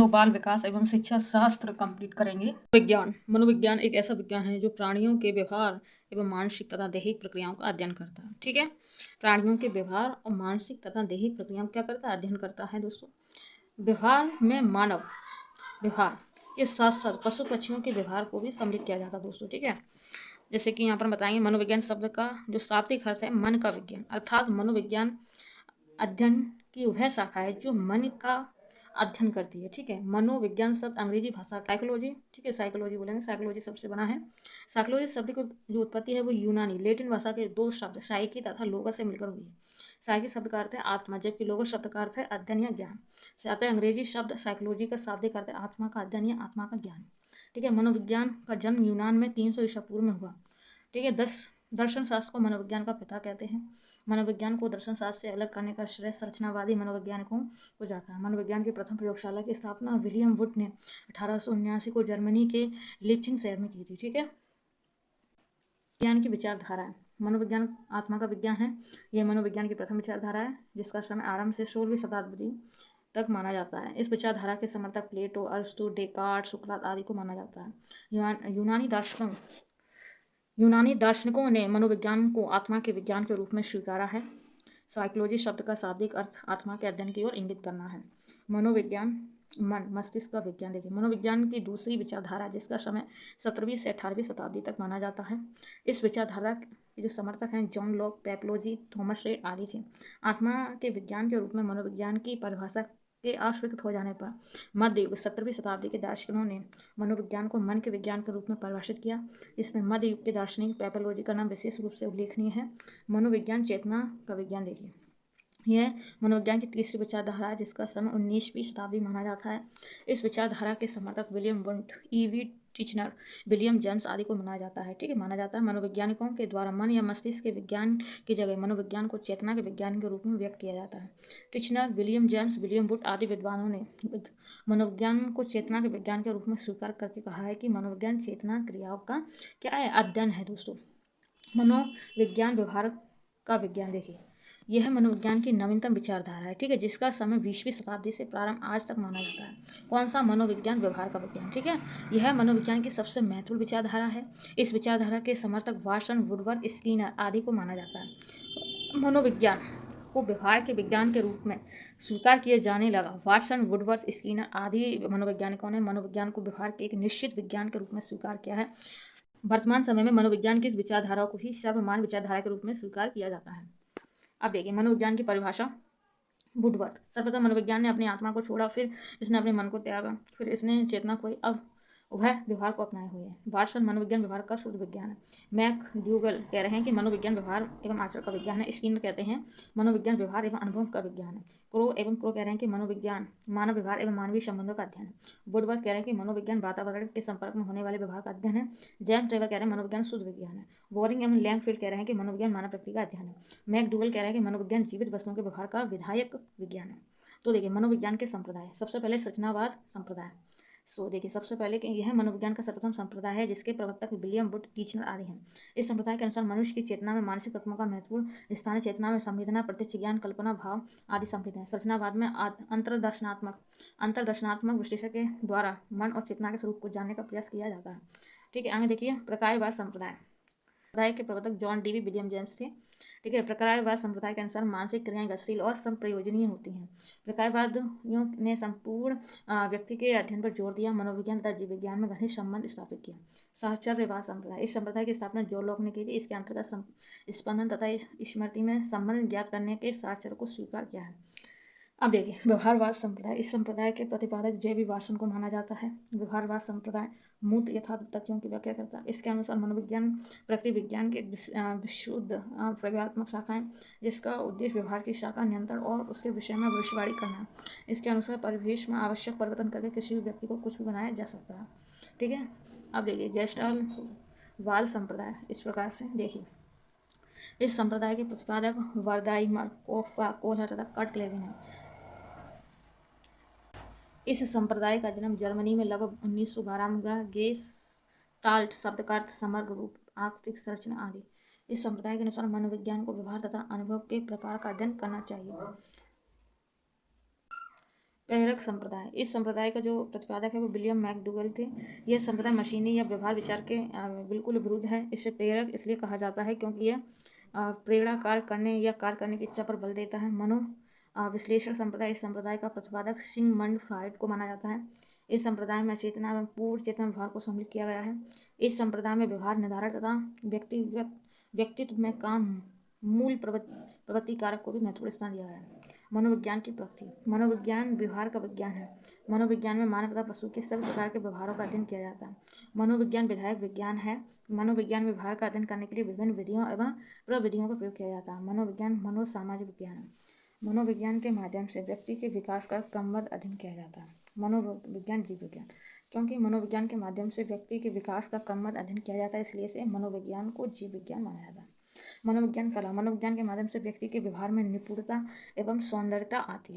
बाल विकास एवं शिक्षा शास्त्र कंप्लीट करेंगे। विज्ञान, मनोविज्ञान एक ऐसा विज्ञान है जो प्राणियों के व्यवहार एवं मानसिक तथा दैहिक प्रक्रियाओं का अध्ययन करता है। ठीक है, प्राणियों के व्यवहार और मानसिक तथा दैहिक प्रक्रियाओं क्या करता है, अध्ययन करता है। दोस्तों, व्यवहार में मानव व्यवहार के साथ साथ पशु पक्षियों के व्यवहार को भी सम्मिलित किया जाता है। दोस्तों, ठीक है, जैसे कि यहाँ पर बताएंगे मनोविज्ञान शब्द का जो शाब्दिक अर्थ है मन का विज्ञान, अर्थात मनोविज्ञान अध्ययन की वह शाखा है जो मन का अध्ययन करती है। ठीक है, मनोविज्ञान शब्द अंग्रेजी भाषा साइकोलॉजी, ठीक है, साइकोलॉजी बोलेंगे, साइकोलॉजी शब्द से बना है। साइकोलॉजी शब्द की जो उत्पत्ति है वो यूनानी लेटिन भाषा के दो शब्द साइकी तथा लोगस से मिलकर हुई है। साइकी शब्द का अर्थ है आत्मा, जबकि लोगस शब्द का अर्थ है अध्ययन या ज्ञान से आता है। अंग्रेजी शब्द साइकोलॉजी का शाब्दिक अर्थ है आत्मा का अध्ययन या आत्मा का ज्ञान। ठीक है, मनोविज्ञान का जन्म यूनान में 300 ईसा पूर्व में हुआ। ठीक है, दर्शन शास्त्र को मनोविज्ञान का पिता कहते हैं। मनोविज्ञान को दर्शन शास्त्र से अलग करने का श्रेय संरचनावादी मनोवैज्ञानिकों को जाता है। मनोविज्ञान की प्रथम प्रयोगशाला की स्थापना विलियम वुड ने 1879 को जर्मनी के लिप्सिंग शहर में की थी। ठीक है, विज्ञान की विचारधारा है। मनोविज्ञान आत्मा का विज्ञान है। यह मनोविज्ञान की प्रथम विचारधारा है जिसका समय आरंभ से 16वीं शताब्दी तक माना जाता है। इस विचारधारा के समर्थक प्लेटो, अरिस्टो, डेकार्ट, सुकरात आदि को माना जाता है। यूनानी दार्शनिकों ने मनोविज्ञान को आत्मा के विज्ञान के रूप में स्वीकारा है। साइकोलॉजी शब्द का शाब्दिक अर्थ आत्मा के अध्ययन की ओर इंगित करना है। मनोविज्ञान मन मस्तिष्क का विज्ञान। देखिए, मनोविज्ञान की दूसरी विचारधारा जिसका समय 17वीं से 18वीं शताब्दी तक माना जाता है। इस विचारधारा के जो समर्थक हैं जॉन लॉक, पेप्लोजी, थॉमस रेड आदि थे। आत्मा के विज्ञान के रूप में मनोविज्ञान की परिभाषा के अस्वीकृत हो जाने पर मध्य युग 17वीं शताब्दी के दार्शनिकों ने मनोविज्ञान को मन के विज्ञान के रूप में परिभाषित किया। इसमें मध्य युग के दार्शनिक पेप्लोजी का नाम विशेष रूप से उल्लेखनीय है। मनोविज्ञान चेतना का विज्ञान। देखिए, यह मनोविज्ञान की तीसरी विचारधारा है जिसका समय 19वीं शताब्दी माना जाता है। इस विचारधारा के समर्थक William Wundt, EV Titchener, William James आदि को माना जाता है। ठीक है, माना जाता है। मनोवैज्ञानिकों के द्वारा मन या मस्तिष्क के विज्ञान की जगह मनोविज्ञान को चेतना के विज्ञान के रूप में व्यक्त किया जाता है। Titchener, William James, William would आदि विद्वानों ने मनोविज्ञान को चेतना के विज्ञान के रूप में स्वीकार करके कहा है कि मनोविज्ञान चेतना क्रियाओं का क्या है, अध्ययन है। दोस्तों, मनोविज्ञान व्यवहार का विज्ञान। देखिए, यह मनोविज्ञान की नवीनतम विचारधारा है। ठीक है, जिसका समय 20वीं शताब्दी से प्रारंभ आज तक माना जाता है। कौन सा? मनोविज्ञान व्यवहार का विज्ञान। ठीक है, यह मनोविज्ञान की सबसे महत्वपूर्ण विचारधारा है। इस विचारधारा के समर्थक वाटसन, वुडवर्थ, स्किनर आदि को माना जाता है। मनोविज्ञान को व्यवहार के विज्ञान के रूप में स्वीकार किया जाने लगा। वाटसन, वुडवर्थ, स्किनर आदि मनोवैज्ञानिकों ने मनोविज्ञान को व्यवहार के एक निश्चित विज्ञान के रूप में स्वीकार किया है। वर्तमान समय में मनोविज्ञान की इस विचारधारा को ही सर्वमान्य विचारधारा के रूप में स्वीकार किया जाता है। अब देखिए, मनोविज्ञान की परिभाषा। वुडवर्थ, सर्वप्रथम मनोविज्ञान ने अपनी आत्मा को छोड़ा, फिर इसने अपने मन को त्यागा, फिर इसने चेतना को अब उभय व्यवहार को अपनाए हुए है। वाटसन, मनोविज्ञान व्यवहार का शुद्ध विज्ञान है। मैकडूगल कह रहे हैं कि मनोविज्ञान व्यवहार एवं आचरण का विज्ञान है। स्किनर कहते हैं मनोविज्ञान व्यवहार एवं अनुभव का विज्ञान है। क्रो कह रहे हैं कि मनोविज्ञान मानव व्यवहार एवं मानवीय संबंधों का अध्ययन है। वुडवर्थ कह रहे हैं कि मनोविज्ञान वातावरण के संपर्क में होने वाले व्यवहार का अध्ययन है। जेम्स ट्रेवर कह रहे हैं मनोविज्ञान शुद्ध विज्ञान है। बोरिंग एवं लैंगफील्ड कह रहे हैं कि मनोविज्ञान मानव प्रकृति का अध्ययन है। मैकडूगल कह रहे हैं कि मनोविज्ञान जीवित वस्तुओं के व्यवहार का विधायक विज्ञान है। तो देखिए, मनोविज्ञान के संप्रदाय। सबसे पहले सूचनावाद संप्रदाय। देखिए, सबसे पहले कि यह मनोविज्ञान का सर्वप्रथम संप्रदाय है जिसके प्रवर्तक विलियम वुड, टीचनर आदि हैं। इस संप्रदाय के अनुसार मनुष्य की चेतना में मानसिक तत्वों का महत्वपूर्ण स्थान है। चेतना में संवेदना, प्रत्यक्ष ज्ञान, कल्पना, भाव आदि सम्मिलित हैं। संरचनावाद में अंतर्दर्शनात्मक विश्लेषण के द्वारा मन और चेतना के स्वरूप को जानने का प्रयास किया जाता है। ठीक है, आगे देखिए, प्रकार्यवाद संप्रदाय के प्रवर्तक जॉन डीवी विलियम जेम्स थे। ठीक है, प्रकार्यवाद संप्रदाय के अनुसार मानसिक क्रियाएं गतिशील और संप्रयोजनीय होती हैं। प्रकार्यवादियों ने संपूर्ण व्यक्ति के अध्ययन पर जोर दिया, मनोविज्ञान तथा जीव विज्ञान में घनिष्ठ संबंध स्थापित किया। साहचर्यवाद संप्रदाय। इस संप्रदाय की स्थापना जॉन लॉक ने की थी। इसके अंतर्गत स्पंदन तथा स्मृति में संबंध ज्ञात करने के साहचर्य को स्वीकार किया है। अब देखिए, व्यवहारवाद संप्रदाय। इस संप्रदाय के प्रतिपादक जे बी वाटसन को माना जाता है। व्यवहारवाद संप्रदाय मूर्त यथार्थ तथ्यों की व्याख्या करता है। इसके अनुसार मनोविज्ञान प्रकृति विज्ञान की विशुद्ध प्रयोगात्मक शाखा है जिसका उद्देश्य व्यवहार की शाखा नियंत्रण और उसके विषय में भविष्यवाणी करना है। इसके अनुसार परिवेश में आवश्यक परिवर्तन करके किसी भी व्यक्ति को कुछ भी बनाया जा सकता है। ठीक है, अब देखिए, गेस्टाल्ट संप्रदाय। इस प्रकार से देखिए, इस संप्रदाय के प्रतिपादक वर्दाइमर, कोहलर तथा कर्ट क्लेविन है। इस संप्रदाय का जन्म जर्मनी में लगभग 1912 में हुआ। गेस्टाल्ट शब्द का अर्थ समग्र रूप, आर्थिक संरचना आदि। इस संप्रदाय के अनुसार मनोविज्ञान को व्यवहार तथा अनुभव के प्रकार का अध्ययन करना चाहिए। प्रेरक संप्रदाय, इस संप्रदाय का जो प्रतिपादक है वो विलियम मैकडूगल थे। यह संप्रदाय मशीनी या व्यवहार विचार के बिल्कुल विरुद्ध है। इसे प्रेरक इसलिए कहा जाता है क्योंकि यह प्रेरणा कार्य करने या कार्य करने की इच्छा पर बल देता है। विश्लेषण संप्रदाय, इस संप्रदाय का प्रतिपादक सिगमंड फ्रॉइड को माना जाता है। इस संप्रदाय में चेतना में पूर्ण चेतना व्यवहार को सम्मिलित किया गया है। इस संप्रदाय में व्यवहार निर्धारण तथा व्यक्तित्व में काम मूल प्रवृत्ति कारक को भी महत्वपूर्ण स्थान दिया गया है। मनोविज्ञान की प्रकृति, मनोविज्ञान व्यवहार का विज्ञान है। मनोविज्ञान में मानव तथा पशु के सभी प्रकार के व्यवहारों का अध्ययन किया जाता है। मनोविज्ञान विधायक विज्ञान है। मनोविज्ञान व्यवहार का अध्ययन करने के लिए विभिन्न विधियों एवं प्रविधियों का प्रयोग किया जाता है। मनोविज्ञान मनोसामाजिक विज्ञान है। मनोविज्ञान के माध्यम से व्यक्ति के विकास का क्रमबद्ध अध्ययन किया जाता है। मनोविज्ञान जीव विज्ञान, क्योंकि मनोविज्ञान के माध्यम से व्यक्ति के विकास का क्रमबद्ध अध्ययन किया जाता है, इसलिए इसे मनोविज्ञान को जीव विज्ञान माना जाता है। मनोविज्ञान कला, मनोविज्ञान के माध्यम से व्यक्ति के व्यवहार में निपुणता एवं सौंदर्यता आती है।